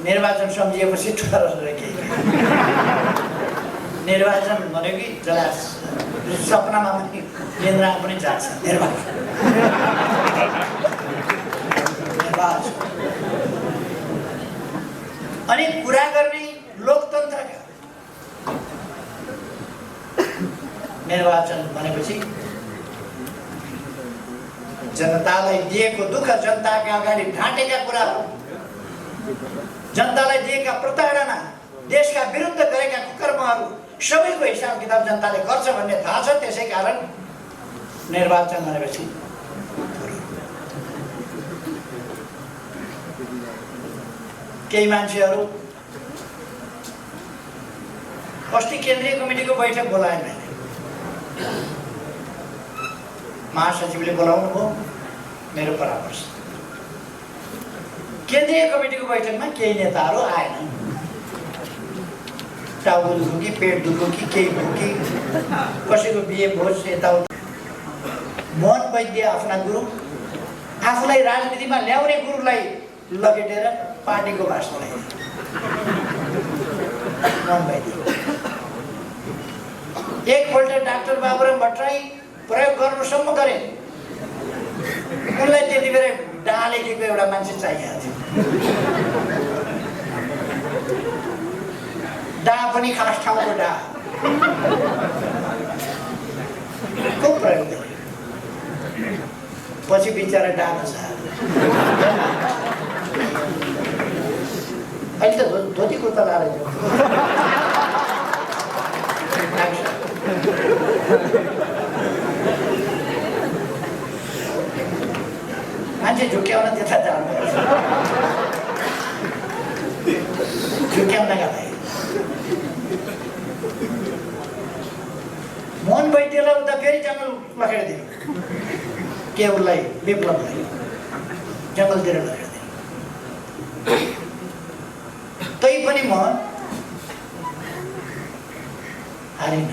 निर्वाचन सम्झिएपछि ठुलो के निर्वाचन भन्यो कि जला सपनामा पनि केन्द्रमा पनि जान्छ निर्वाचन। अनि कुरा गर्ने लोकतन्त्रका निर्वाचन भनेपछि जनतालाई दिएको दुःख, जनताका अगाडि ढाँटेका कुराहरू, जनतालाई दिएका प्रताडना, देशका विरुद्ध गरेका कुकर्महरू सबैको हिसाब किताब जनताले गर्छ भन्ने थाहा छ। त्यसै कारण निर्वाचन भनेपछि केही मान्छेहरू अस्ति केन्द्रीय कमिटीको बैठक बोलाएन, महासचिवले बोलाउनु भयो, मेरो परामर्श केन्द्रीय कमिटीको बैठकमा केही नेताहरू आएनन्। टाउको दुखो कि पेट दुखो कि केही भयो कि कसैको बिहे भोज यताउता। मोहन वैद्य आफ्ना गुरु, आफूलाई राजनीतिमा ल्याउने गुरुलाई लखेटेर पार्टीको भाषण ल्याए। मोहन वैद्य एकपल्ट डाक्टर बाबुराम भट्टराई प्रयोग गर्नुसम्म गरे। उनलाई त्यति बेला डा लेखेको एउटा मान्छे चाहिएको थियो। डा पनि खास ठाउँको डा को प्रयोग गरे। पछि बिचरा डा नसार अहिले त धोती कुर्ता लाएर मान्छे झुक्याउन त्यता जानुपर्छ, झुक्याउनका लागि। मोहन वैद्यलाई उता फेरि जङ्गल लखेडिदिनु, के उसलाई विप्लवलाई जङ्गलतिर लखेडिदिनु। तै पनि मोहन हारिन,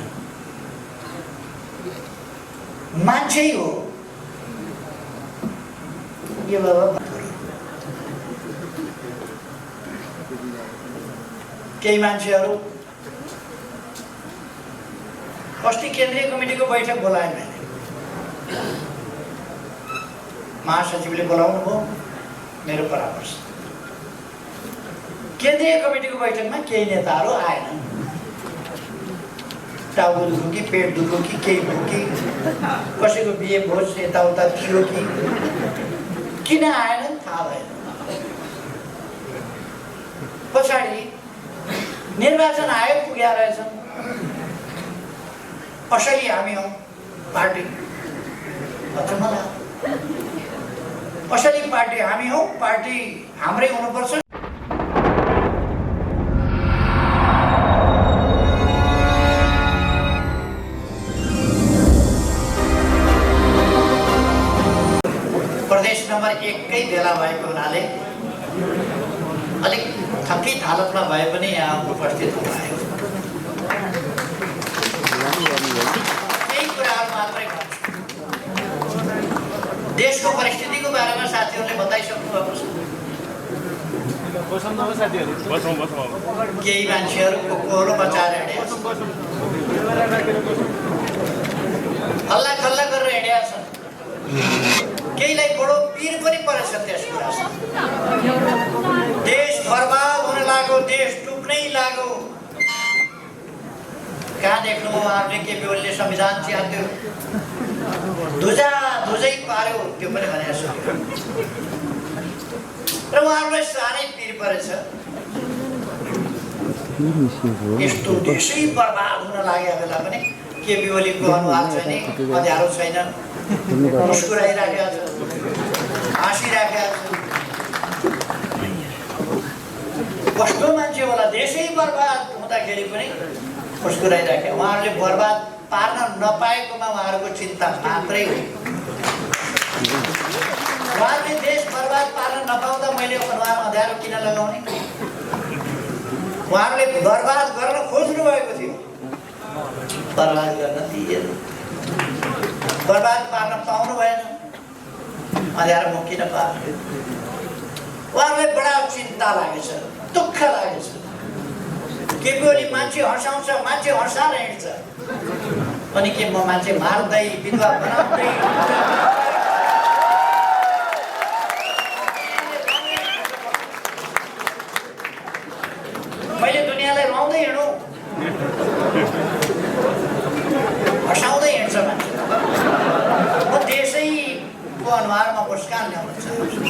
मान्छे हो यो बाबा। केही मान्छेहरू अस्ति केन्द्रीय कमिटीको बैठक बोलाएन, महासचिवले बोलाउनु भयो, मेरो परामर्श केन्द्रीय कमिटीको बैठकमा केही नेताहरू आएनन्। टाउको दुखो कि पेट दुखो कि केही भयो कि कसैको बिहे भोज यताउता थियो कि किन आएनन् थाहा भएन। पछाडि निर्वाचन आयोग पुग्या रहेछन्। असली हामी हौ पार्टी, असली पार्टी हामी हौ, पार्टी हाम्रै हुनुपर्छ। प्रदेश नम्बर 1 कै बेला भएको हुनाले अलिक थकित हालतमा भए पनि यहाँ उपस्थित हुनुभयो। केही कुराहरू मात्रै देशको परिस्थितिको बारेमा साथीहरूले बताइसक्नु भएको छ। केही मान्छेहरूको कोलो बचाएर हिँडेका छन्, हल्ला खल्ला गरेर हिँडेका छन्। केहीलाई बडो पीर पनि परेछ त्यस कुरा। देश बर्बाद हुन लाग्यो, देश डुब्नै लाग्यो। कहाँ देख्नु उहाँहरूले केपी ओलीले संविधान च्यात्यो, धुजै पार्यो, त्यो पनि भनेर सक्यो। र उहाँहरूलाई साह्रै पीर परेछ। यस्तो देशै बर्बाद हुन लागेको बेला पनि केपी ओलीको अनुहार चाहिँ नि अँध्यारो छैन, मुस्कुराइराखेका छ, हाँसिराखेका छ। कस्तो मान्छे होला, देशै बर्बाद हुँदाखेरि पनि मुस्कुराइराखे। उहाँहरूले बर्बाद पार्न नपाएकोमा उहाँहरूको चिन्ता मात्रै हो। उहाँहरूले देश बर्बाद पार्न नपाउँदा मैले अनुहार अँध्यारो किन लगाउने? उहाँहरूले बर्बाद गर्न खोज्नु भएको थियो, बर्बाद गर्न दिएन। बर्बाद पार्न पाउनु भएन, अँध्यारो म किन पार्नु? उहाँहरूलाई बडा चिन्ता लागेछ, दुःख लागेछ। के कोले मान्छे हँसाउँछ, मान्छे हँसाएर हिँड्छ, अनि के म मान्छे मार्दै विधवा बनाउँदै मैले दुनियाँलाई रुवाउँदै हिँडौँ, हँसाउँदै हिँड्छ मान्छे। म देशैको अनुहारमा मुस्कान ल्याउन चाहन्छु।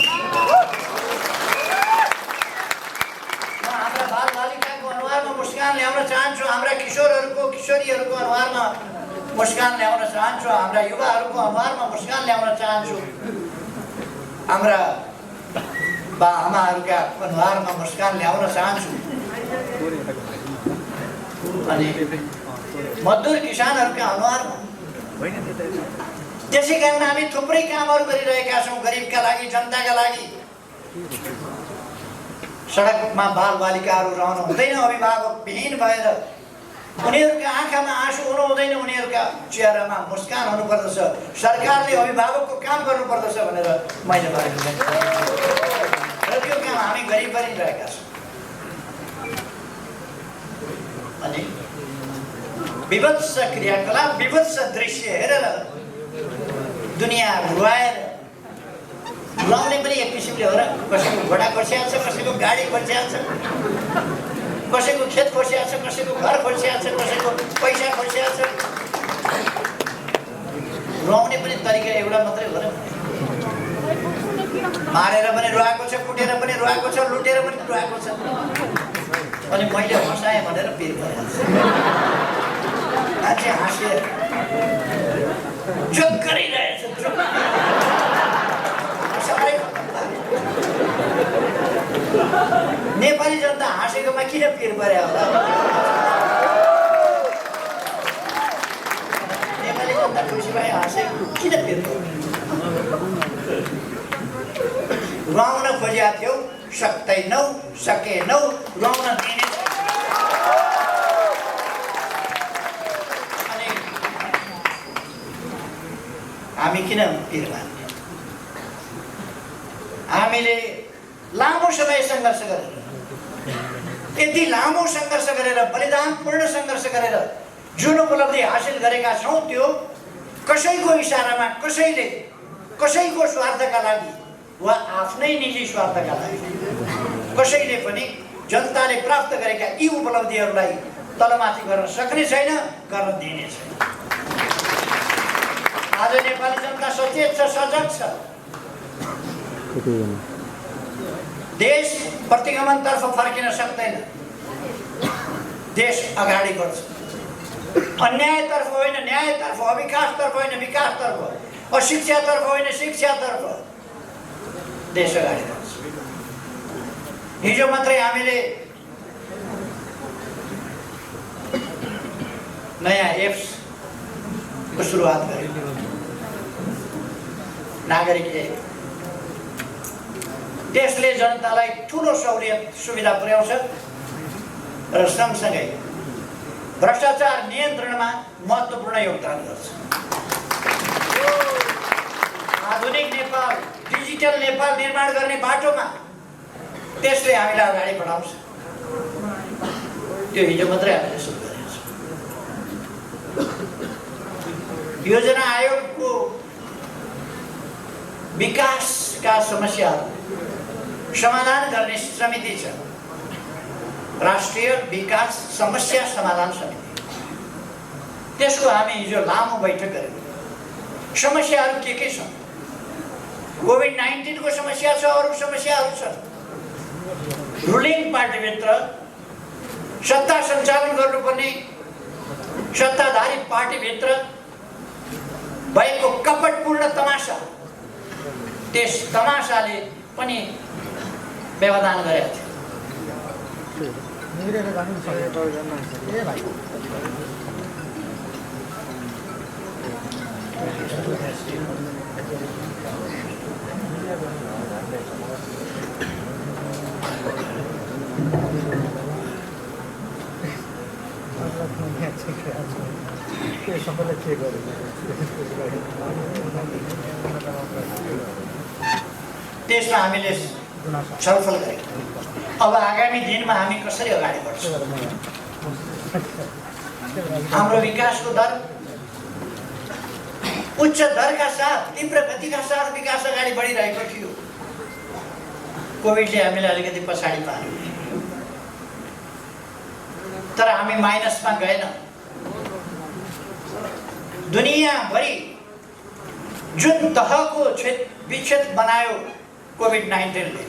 म हाम्रा बालबालिकाको अनुहारमा मुस्कान ल्याउन चाहन्छु, हाम्रा किशोरहरूको किशोरीहरूको अनुहारमा मुस्कान ल्याउन चाहन्छु, हाम्रा युवाहरूको अनुहारमा मुस्कान ल्याउन चाहन्छु, हाम्रा बाआमाहरूका अनुहारमा मुस्कान ल्याउन चाहन्छु। अनि मजदुर किसानहरूका अनुहारमा। त्यसै कारण हामी थुप्रै कामहरू गरिरहेका छौँ गरिबका लागि, जनताका लागि। सडकमा बालबालिकाहरू रहनु हुँदैन अभिभावकविहीन भएर, उनीहरूका आँखामा आँसु हुनु हुँदैन, उनीहरूका चेहरामा मुस्कान हुनुपर्दछ। सरकारले अभिभावकको काम गर्नुपर्दछ भनेर मैले भनेको छु र त्यो काम हामी गरिरहेका छौँ। अनि विभत्स क्रियाकलाप, विभत्स दृश्य हेरेर दुनियाँ रुवाएर, रुवाउने पनि एक किसिमले हो र। कसैको घोडा खोस्याएको छ, कसैको गाडी खोस्याएको छ, कसैको खेत खोस्याएको छ, कसैको घर खोस्याएको छ, कसैको पैसा खोस्याएको छ। रुवाउने पनि तरिका एउटा मात्रै हो र। मारेर पनि रुवाएको छ, कुटेर पनि रुवाएको छ, लुटेर पनि रुवाएको छ। अनि मैले हँसाएँ भनेर पिर गरेको छ। मान्छे हाँसेर जोक गरिरहेछ, नेपाली जनता हाँसेकोमा किन पिर परे होला? नेपाली जनता खुसी भए हाँसेको किन पिर पऱ्यो? रुवाउन खोजेका थियौ, सक्दैनौ, सकेनौ, रुवाउन दिने। अनि हामी किन पिर मान्ने? हामीले लामो समय सङ्घर्ष गरेर, यति लामो सङ्घर्ष गरेर, बलिदानपूर्ण सङ्घर्ष गरेर जुन उपलब्धि हासिल गरेका छौँ, त्यो कसैको इसारामा, कसैको स्वार्थका लागि वा आफ्नै निजी स्वार्थका लागि कसैले पनि जनताले प्राप्त गरेका यी उपलब्धिहरूलाई तलमाथि गर्न सक्ने छैन, गर्न दिने छैन। आज नेपाली जनता सचेत छ, सजग छ। देश प्रतिगमनतर्फ फर्किन सक्दैन, देश अगाडि बढ्छ। अन्यायतर्फ होइन न्यायतर्फ, अविकासतर्फ होइन विकासतर्फ, अशिक्षातर्फ होइन शिक्षातर्फ देश अगाडि बढ्छ। हिजो मात्रै हामीले नयाँ एप्सको सुरुवात गर्यौँ, नागरिक एप। त्यसले जनतालाई ठुलो सहुलियत सुविधा पुर्याउँछ र सँगसँगै भ्रष्टाचार नियन्त्रणमा महत्त्वपूर्ण योगदान गर्छ। आधुनिक नेपाल, डिजिटल नेपाल निर्माण गर्ने बाटोमा त्यसले हामीलाई अगाडि बढाउँछ। त्यो हिजो मात्रै हामीले सुरु गरेको छ। योजना आयोगको विकासका समस्याहरू समाधान गर्ने समिति छ, राष्ट्रिय विकास समस्या समाधान समिति। त्यसको हामी हिजो लामो बैठक गऱ्यौँ। समस्याहरू के छन्? कोभिड-19 को समस्या छ, अरू समस्याहरू छन्। रुलिङ पार्टीभित्र सत्ता सञ्चालन गर्नुपर्ने सत्ताधारी पार्टीभित्र भएको कपटपूर्ण तमासा, त्यस तमासाले पनि व्यवधान गरेको थियो। त्यसमा हामीले छलफल गरेका। अब आगामी दिनमा हामी कसरी अगाडि बढ्छौँ? हाम्रो विकासको दर उच्च दरका साथ, तीव्र गतिका साथ विकास अगाडि बढिरहेको थियो। कोभिडले हामीलाई अलिकति पछाडि पार्यो, तर हामी माइनसमा गएन। दुनियाँभरि जुन तहको विच्छेद बनायो कोभिड-19ले,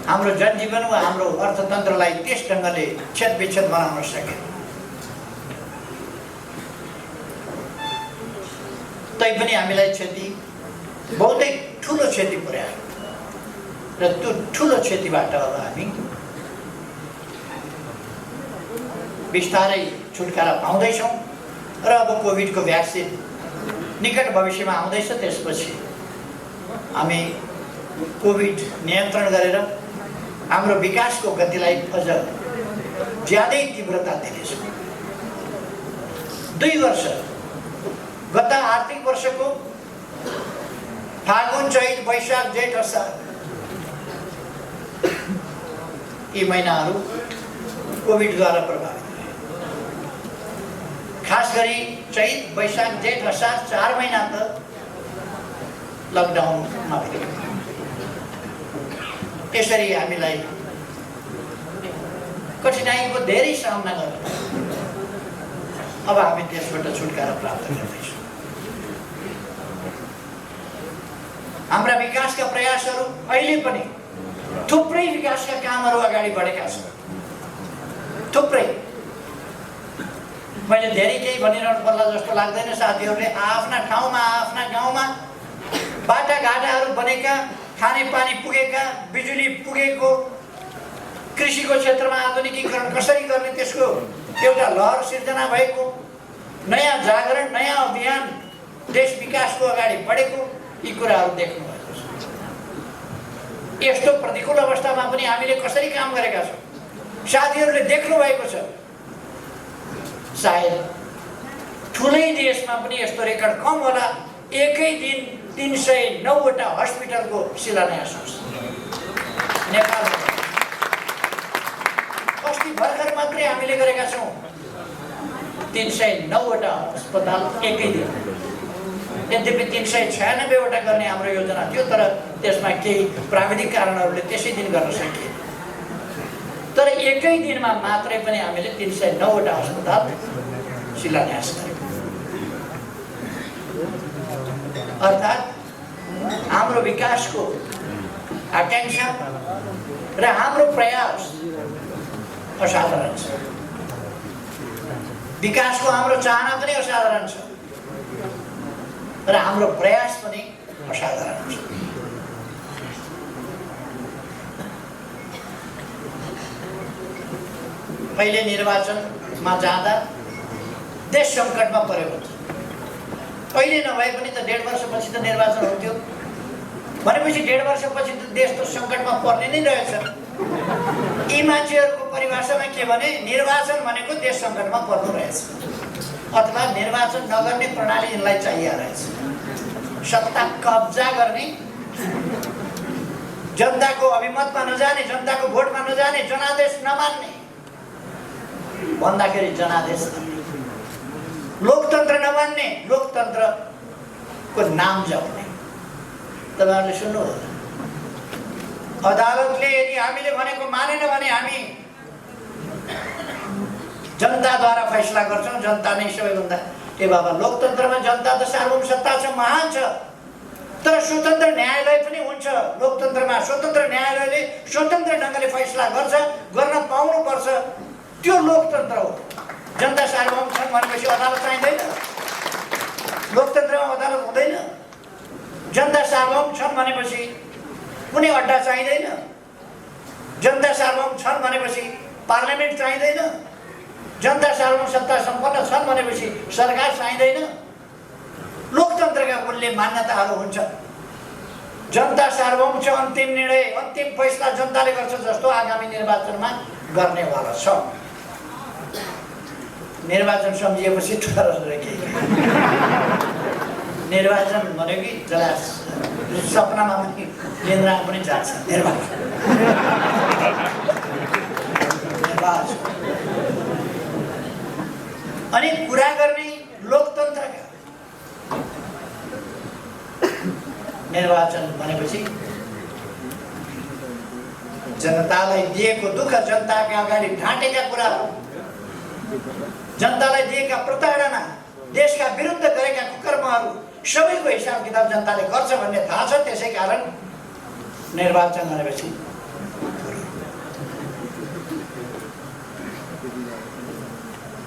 हाम्रो जनजीवन वा हाम्रो अर्थतन्त्रलाई त्यस ढङ्गले छेदविच्छेद बनाउन सके। तैपनि हामीलाई क्षति, बहुतै ठुलो क्षति पुर्यायो र त्यो ठुलो क्षतिबाट अब हामी बिस्तारै छुटकारा पाउँदैछौँ र अब कोभिडको भ्याक्सिन निकट भविष्यमा आउँदैछ। त्यसपछि हामी कोभिड नियन्त्रण गरेर हाम्रो विकासको गतिलाई अझ ज्यादै तीव्रता दिनेछौँ। 2 वर्ष, गत आर्थिक वर्षको फागुन, चैत, वैशाख, जेठ, असार यी महिनाहरू कोभिडद्वारा प्रभावित भए। खास गरी चैत, वैशाख, जेठ, असार 4 महिना त लकडाउनमा बित्यो। त्यसरी हामीलाई कठिनाइको धेरै सामना गर्नु। अब हामी त्यसबाट छुटकारा प्राप्त गर्दैछौँ। हाम्रा विकासका प्रयासहरू अहिले पनि थुप्रै विकासका कामहरू अगाडि बढेका छन्। थुप्रै, मैले धेरै केही भनिरहनु पर्ला जस्तो लाग्दैन। साथीहरूले आफ्ना ठाउँमा, आफ्ना गाउँमा बाटाघाटाहरू बनेका, खानेपानी पुगेका, बिजुली पुगेको, कृषिको क्षेत्रमा आधुनिकीकरण कसरी गर्ने त्यसको एउटा लहर सिर्जना भएको, नयाँ जागरण, नयाँ अभियान, देश विकासको अगाडि बढेको, यी कुराहरू देख्नु भएको छ। यस्तो प्रतिकूल अवस्थामा पनि हामीले कसरी काम गरेका छौँ साथीहरूले देख्नु भएको छ। सायद ठुलै देशमा पनि यस्तो रेकर्ड कम होला। एकै दिन 309वटा हस्पिटलको शिलान्यास होस् नेपालमा। अस्ति भर्खर मात्रै हामीले गरेका छौँ 309वटा अस्पताल एकै दिन। यद्यपि 396वटा गर्ने हाम्रो योजना थियो, तर त्यसमा केही प्राविधिक कारणहरूले त्यसै दिन गर्न सकिएन। तर एकै दिनमा मात्रै पनि हामीले 309वटा अस्पताल शिलान्यास गर्यौँ। अर्थात् हाम्रो विकासको आकांक्षा र हाम्रो प्रयास असाधारण छ। विकासको हाम्रो चाहना पनि असाधारण छ र हाम्रो प्रयास पनि असाधारण छ। पहिले निर्वाचनमा जाँदा देश सङ्कटमा परेको छ। पहिले नभए पनि त 1.5 वर्षपछि त निर्वाचन हुन्थ्यो। भनेपछि 1.5 वर्षपछि त देश त सङ्कटमा पर्ने नै रहेछ। यी मान्छेहरूको परिभाषामा के भने निर्वाचन भनेको देश सङ्कटमा पर्नु रहेछ, अथवा निर्वाचन नगर्ने प्रणाली यिनलाई चाहिए रहेछ। सत्ता कब्जा गर्ने, जनताको अभिमतमा नजाने, जनताको भोटमा नजाने, जनादेश नमान्ने, भन्दाखेरि जनादेश लोकतन्त्र नमान्ने, लोकतन्त्रको नाम जप्ने। तपाईँहरूले सुन्नु, अदालतले यदि हामीले भनेको मानेन भने हामी जनताद्वारा फैसला गर्छौँ। जनता नै सबैभन्दा, ए बाबा, लोकतन्त्रमा जनता त सार्वभौम सत्ता छ, महान छ, तर स्वतन्त्र न्यायालय पनि हुन्छ। लोकतन्त्रमा स्वतन्त्र न्यायालयले स्वतन्त्र ढङ्गले फैसला गर्छ, गर्न पाउनुपर्छ। त्यो लोकतन्त्र हो। जनता सार्वभौम छन् भनेपछि अदालत चाहिँदैन। लोकतन्त्रमा अदालत हुँदैन। जनता सार्वभौम छन् भनेपछि कुनै अड्डा चाहिँदैन। जनता सार्वभौम छन् भनेपछि पार्लियामेन्ट चाहिँदैन। जनता सार्वभौम सत्ता सम्पन्न छन् भनेपछि सरकार चाहिँदैन। लोकतन्त्रका मूल्य मान्यताहरू हुन्छ। जनता सार्वभौम छ, अन्तिम निर्णय, अन्तिम फैसला जनताले गर्छ जस्तो आगामी निर्वाचनमा गर्नेवाला छ। निर्वाचन सम्झिएपछि तर केही निर्वाचन भनेको कि जसलाई सपनामा पनि केन्द्रमा पनि जान्छ निर्वाचन। अनि कुरा गर्ने लोकतन्त्रका निर्वाचन भनेपछि जनतालाई दिएको दुःख, जनताका अगाडि ढाँटेका कुराहरू, जनतालाई दिएका प्रताडना, देशका विरुद्ध गरेका कुकर्महरू सबैको हिसाब किताब जनताले गर्छ भन्ने थाहा छ। त्यसै कारण निर्वाचन भनेपछि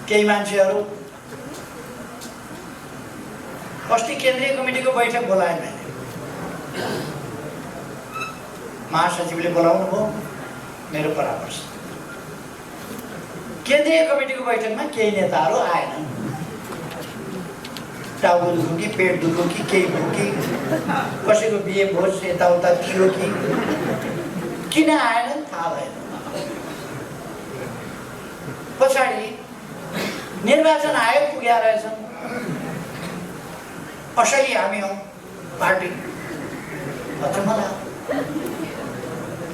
केही मान्छेहरू अस्ति केन्द्रीय कमिटीको बैठक बोलाए मैले, महासचिवले बोलाउनु भयो, मेरो परामर्श। केन्द्रीय कमिटीको बैठकमा केही नेताहरू आएनन्। टाउको दुख्यो कि पेट दुख्यो कि केही भयो कि कसैको बिहे भोज यताउता थियो कि किन आएनन् थाहा भएन। पछाडि निर्वाचन आयोग पुग्या रहेछन्। असली हामी हौँ पार्टी भन्छ मलाई।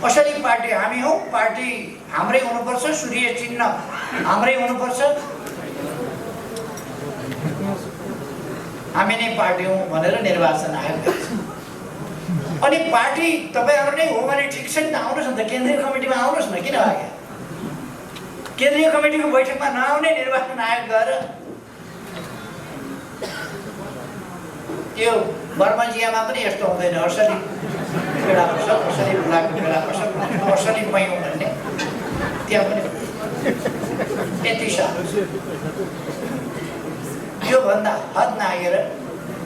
असली पार्टी हामी हौँ, पार्टी हाम्रै हुनुपर्छ, सूर्य चिन्ह हाम्रै हुनुपर्छ, हामी नै पार्टी हौँ भनेर निर्वाचन आयोग गर्छ। अनि पार्टी तपाईँहरू नै हो भने ठिक छ नि त, आउनुहोस् न त केन्द्रीय कमिटीमा आउनुहोस् न। किन आयो? केन्द्रीय कमिटीको बैठकमा नआउने निर्वाचन आयोग गएर त्यो बर्माजियामा पनि यस्तो हुँदैन। असली बेला पर्छ, असली बुढाको बेला पर्छ, असली पैँ भन्ने त्यहाँ पनि यति साह्रो। योभन्दा हद नआएर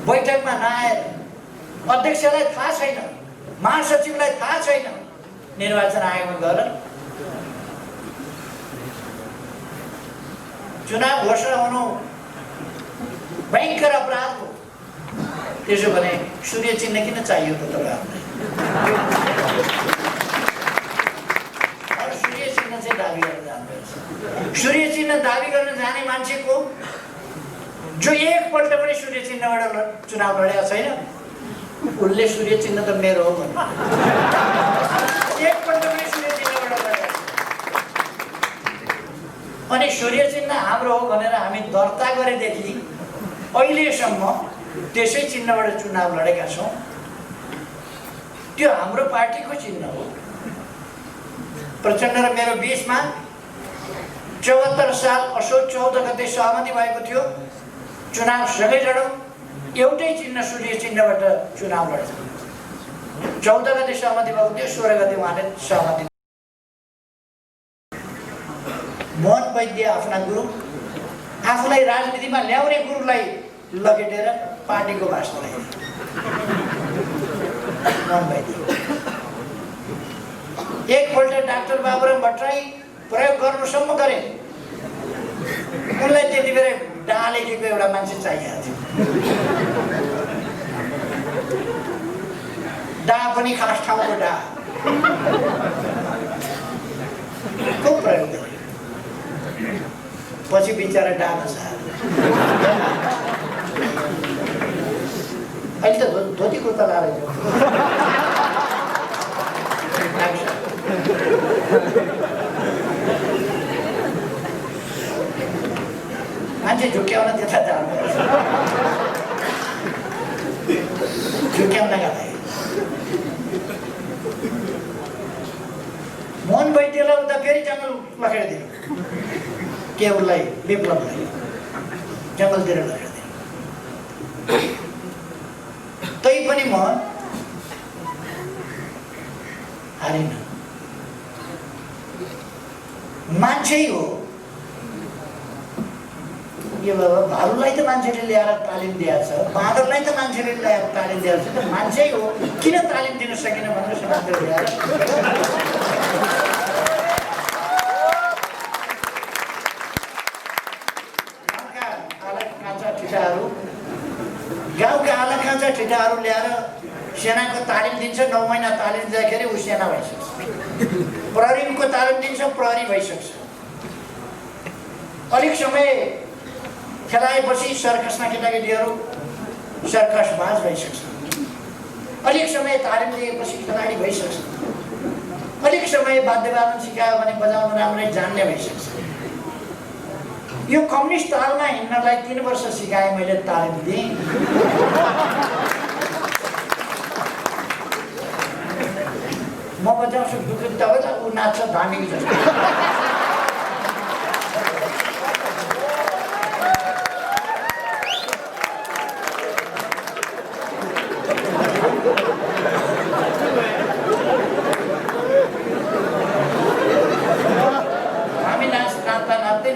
बैठकमा नआएर अध्यक्षलाई थाहा छैन, महासचिवलाई थाहा छैन, निर्वाचन आयोगमा गएर चुनाव घोषणा हुनु भयङ्कर अपराध हो। त्यसो भने सूर्य चिन्ह किन चाहियो त तपाईँहरूलाई? सूर्य चिन्ह चाहिँ दाबी गर्न जाँदैछ। सूर्य चिन्ह दाबी गर्न जाने मान्छेको जो एकपल्ट पनि सूर्य चिन्हबाट चुनाव लडेको छैन, उसले सूर्य चिन्ह त मेरो हो भन्नु। एकपल्ट पनि सूर्य चिन्हबाट लडेको। अनि सूर्य चिन्ह हाम्रो हो भनेर हामी दर्ता गरेदेखि अहिलेसम्म त्यसै चिन्हबाट चुनाव लडेका छौँ। त्यो हाम्रो पार्टीको चिन्ह हो। प्रचण्ड र मेरो बिचमा 74 साल असोज 14 गते सहमति भएको थियो, चुनाव सँगै लडौँ, एउटै चिन्ह सूर्य चिन्हबाट चुनाव लड्छ। 14 गते सहमति भएको थियो, 16 गते उहाँले सहमति। मोहन वैद्य आफ्ना गुरु, आफूलाई राजनीतिमा ल्याउने गुरुलाई लखेटेर पार्टीको भाषण ल्याए। मोहन वैद्य एकपल्ट डाक्टर बाबुराम भट्टराई प्रयोग गर्नुसम्म गरे। उनलाई त्यति बेला डा लेखेको एउटा मान्छे चाहिएको थियो। डा पनि खास ठाउँको डा को प्रयोग गरे। पछि बिचरा डा नसार। अहिले त धोती कुर्ता लाएर मान्छे झुक्याउन त्यता जानुपर्छ। झुक्याउनका लागि मोहन वैद्यलाई उता फेरि जङ्गल लखेडिदिनु। के उसलाई विप्लवलाई जङ्गलतिर लखेडिदिनु। तै पनि म हारिन। मान्छे हो यो बाबा। भालुलाई त मान्छेले ल्याएर तालिम दिएको छ, बाँदरलाई त मान्छेले ल्याएर तालिम दिएको छ, त मान्छे हो किन तालिम दिन सकेन भनेर समाजले ल्याएर गाउँका आला काँचा ठिटाहरू ल्याएर सेनाको तालिम दिन्छ। 9 महिना तालिम दिँदाखेरि ऊ सेना भइसक्छ। प्रहरीको तालिम दिन्छ, प्रहरी भइसक्छ। अलिक समय खेलाएपछि सर्कसमा केटाकेटीहरू सर्कसबाज भइसक्छ, अलिक समय तालिम लिएपछि खेलाडी भइसक्छ, अलिक समय वाद्यवादन सिकायो भने बजाउन राम्रै जान्ने भइसक्छ। यो कम्युनिस्ट तालमा हिँड्नलाई 3 वर्ष सिकाएँ मैले, तालिम दिएँ। म बजाउँछु दुखित तपाईँलाई, ऊ नाच्छ धामी जस्तो। हामी नाच्दा नाच्दै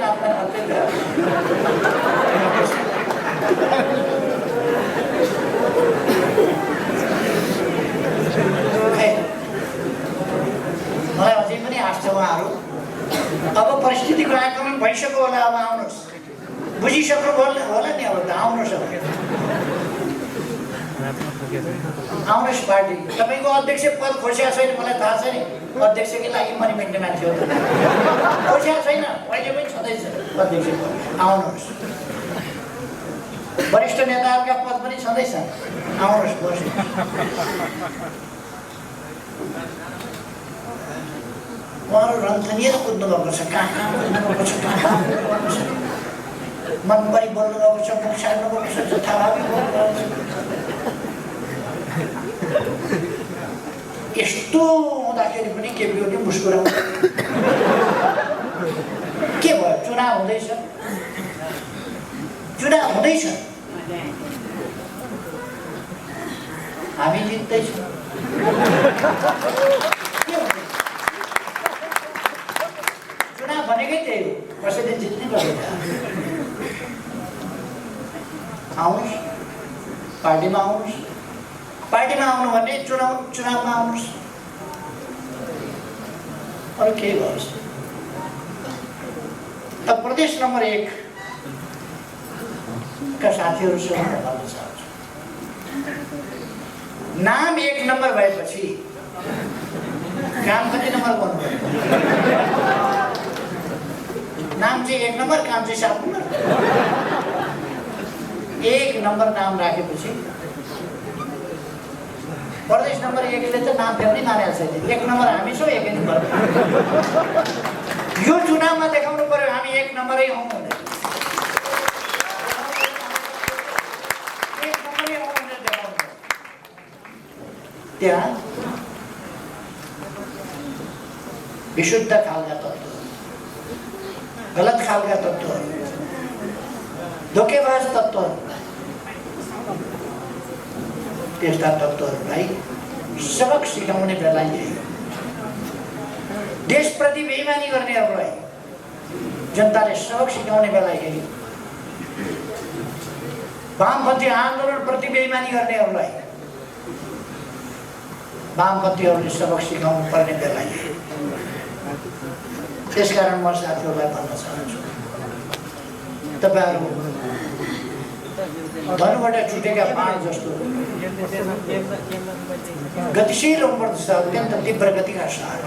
मलाई अझै पनि आश छ उहाँहरू अब परिस्थितिको आकलन भइसक्यो होला। अब आउनुहोस्, बुझिसक्नु होला नि, अब त आउनुहोस्, आउनुहोस् पार्टी। तपाईँको अध्यक्ष पद खोजिया छैन, मलाई थाहा छ नि, अध्यक्षकै लागि मनी मिल्ने मान्छे हो, खोजिया छैन, अहिले पनि छँदैछ अध्यक्ष पद। आउनुहोस्, वरिष्ठ नेताहरूका पद पनि छँदैछन्, आउनुहोस्, बस्नुहोस्। उहाँहरू रन्थनिएर कुद्नुभएको छ, कहाँ कुद्नुभएको छ, मनपरी बोल्नुभएको छ, मुख सार्नुभएको छ, जथाभावी बोल्नुभएको छ। यस्तो हुँदाखेरि पनि केपी ओली मुस्कुराउँछ। के भयो? चुनाव हुँदैछ, चुनाव हुँदैछ, हामी जित्दैछौँ। चुनाव भनेकै त्यही हो, कसैले जित्नै पर्दैन। आउनुहोस्, पार्टीमा आउनुहोस्, पार्टीमा आउनु भने चुनावमा आउनुहोस्, अरू के गर्नुहोस्। अब प्रदेश नम्बर 1 का साथीहरूसँग भन्न चाहन्छु, नाम 1 नम्बर भएपछि काम कति नम्बर गर्नुपर्छ? नाम चाहिँ 1 नम्बर, काम चाहिँ 7 नम्बर। 1 नम्बर नाम राखेपछि प्रदेश नम्बर 1ले त नाम फेर्नै मानेको छैन। 1 नम्बर हामी छौँ, 1 नम्बर। यो चुनावमा देखाउनु पर्यो हामी 1 नम्बरै हौँ भनेर। 1 नम्बरै हौँ भनेर देखाउनु पर्यो। त्यहाँ विशुद्ध खालका तत्त्व, गलत खालका तत्त्वहरू, धोकेबाज तत्त्वहरू, त्यस्ता तत्त्वहरूलाई सबक सिकाउने बेला यही हो। देशप्रति बेइमानी गर्नेहरूलाई जनताले सबक सिकाउने बेला यही हो। वामपन्थी आन्दोलनप्रति बेइमानी गर्नेहरूलाई वामपन्थीहरूले सबक सिकाउनु पर्ने बेला यही हो। त्यसकारण म साथीहरूलाई भन्न चाहन्छु, तपाईँहरू धनुबाट छुटेका बाण जस्तो गतिशील हुनुपर्दछ, अत्यन्त तीव्र गतिका साथ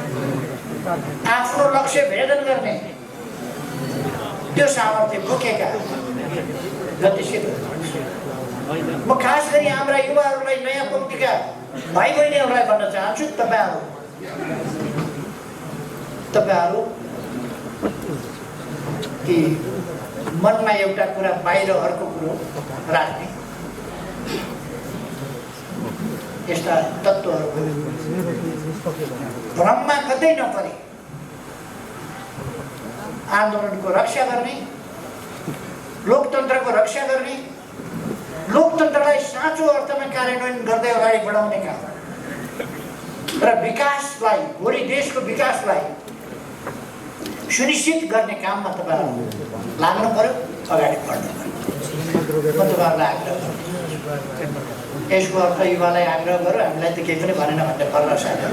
आफ्नो लक्ष्य भेदन गर्ने त्यो सामर्थ्य बोकेका गतिशील हुनुपर्दछ। म खास गरी हाम्रा युवाहरूलाई, नयाँ पङ्क्तिका भाइ बहिनीहरूलाई भन्न चाहन्छु, तपाईँहरू कि मनमा एउटा कुरा बाहिर अर्को कुरो राख्ने यस्ता तत्त्वहरूको भ्रममा कतै नपरे आन्दोलनको रक्षा गर्ने, लोकतन्त्रको रक्षा गर्ने, लोकतन्त्रलाई साँचो अर्थमा कार्यान्वयन गर्दै अगाडि बढाउने काम र विकासलाई, भोलि देशको विकासलाई सुनिश्चित गर्ने काममा तपाईँहरू लाग्नु पर्यो, अगाडि बढ्नु पर्यो। म तपाईँहरूलाई आग्रह गर्छु, यसको अर्थ युवालाई आग्रह गरौँ, हामीलाई त केही पनि भनेन भन्ने पर्ला साथी।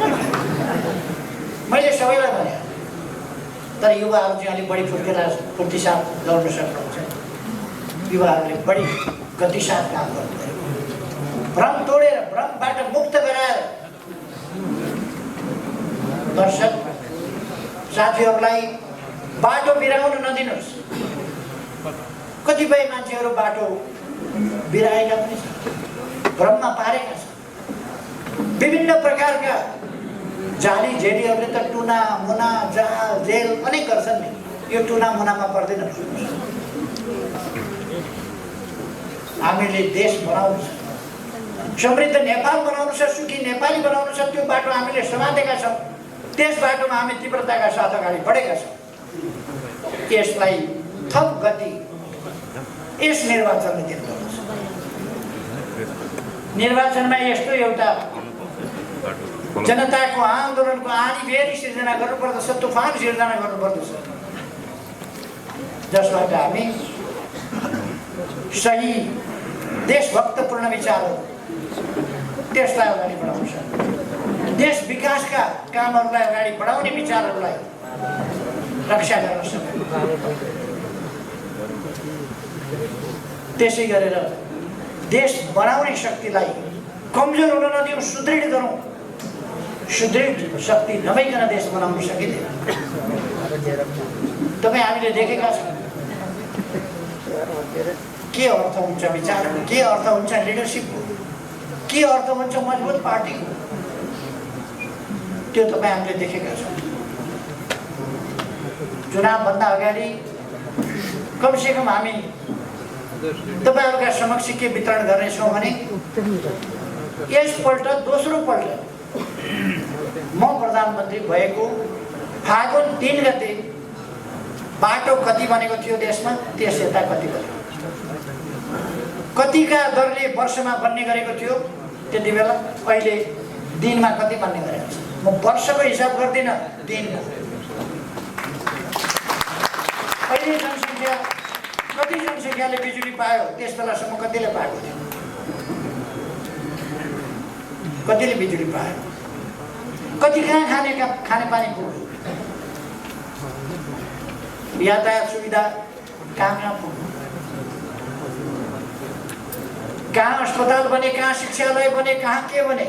मैले सबैलाई भने, तर युवाहरू चाहिँ अलिक बढी फुर्ती साथ दौड्न सक्नुहुन्छ। युवाहरूले बढी गति साथ काम गर्नु पर्यो, भ्रम तोडेर, भ्रमबाट मुक्त गराएर दर्शक साथीहरूलाई बाटो बिराउन नदिनुहोस्। कतिपय मान्छेहरू बाटो बिराएका पनि छन्। भ्रममा पारेका छन्। विभिन्न प्रकारका जाली झेलीहरूले त टुना मुना जहाल जेल अनेक गर्छन् नि, यो टुना मुनामा पर्दैन। हामीले देश बनाउनु छ, समृद्ध नेपाल बनाउनु छ, सुखी नेपाली बनाउनु छ। त्यो बाटो हामीले समातेका छौँ, त्यस बाटोमा हामी तीव्रताका साथ अगाडि बढेका छौँ। यसलाई थप गति यस निर्वाचनले दिनुपर्छ। निर्वाचनमा यस्तो एउटा जनताको आन्दोलनको आँधी बेरी सिर्जना गर्नुपर्दछ, तुफान सिर्जना गर्नुपर्दछ, जसबाट हामी सही देशभक्तपूर्ण विचारहरू त्यसलाई अगाडि बढाउन सक्छौँ। देश विकासका कामहरूलाई अगाडि बढाउने विचारहरूलाई रक्षा गर्न सक्छौँ। त्यसै गरेर देश बनाउने शक्तिलाई कमजोर हुन नदिउँ, सुदृढ गरौँ। सुदृढ शक्ति नभइकन देश बनाउन सकिँदैन। तपाईँ हामीले देखेका छौँ के अर्थ हुन्छ विचारको, के अर्थ हुन्छ लिडरसिपको, के अर्थ हुन्छ मजबुत पार्टीको। त्यो तपाईँ हामीले देखेका छौँ। चुनावभन्दा अगाडि कमसेकम हामी तपाईँहरूका समक्ष के वितरण गर्नेछौँ भने यसपल्ट दोस्रो पल्ट म प्रधानमन्त्री भएको फागुन 3 गते बाटो कति बनेको थियो देशमा, त्यस यता कति बन्यो, कतिका दरले वर्षमा बन्ने गरेको थियो त्यति बेला, अहिले दिनमा कति बन्ने गरेको छ। म वर्षको हिसाब गर्दिनँ, दिनको। अहिले जनसङ्ख्या कति जनसङ्ख्याले बिजुली पायो त्यस बेलासम्म कतिले पाएको थियो, कतिले बिजुली पायो, कति कहाँ खानेपानी पुग्यो, यातायात सुविधा कहाँ पुग्यो, कहाँ अस्पताल बने, कहाँ शिक्षालय बने, कहाँ के बने।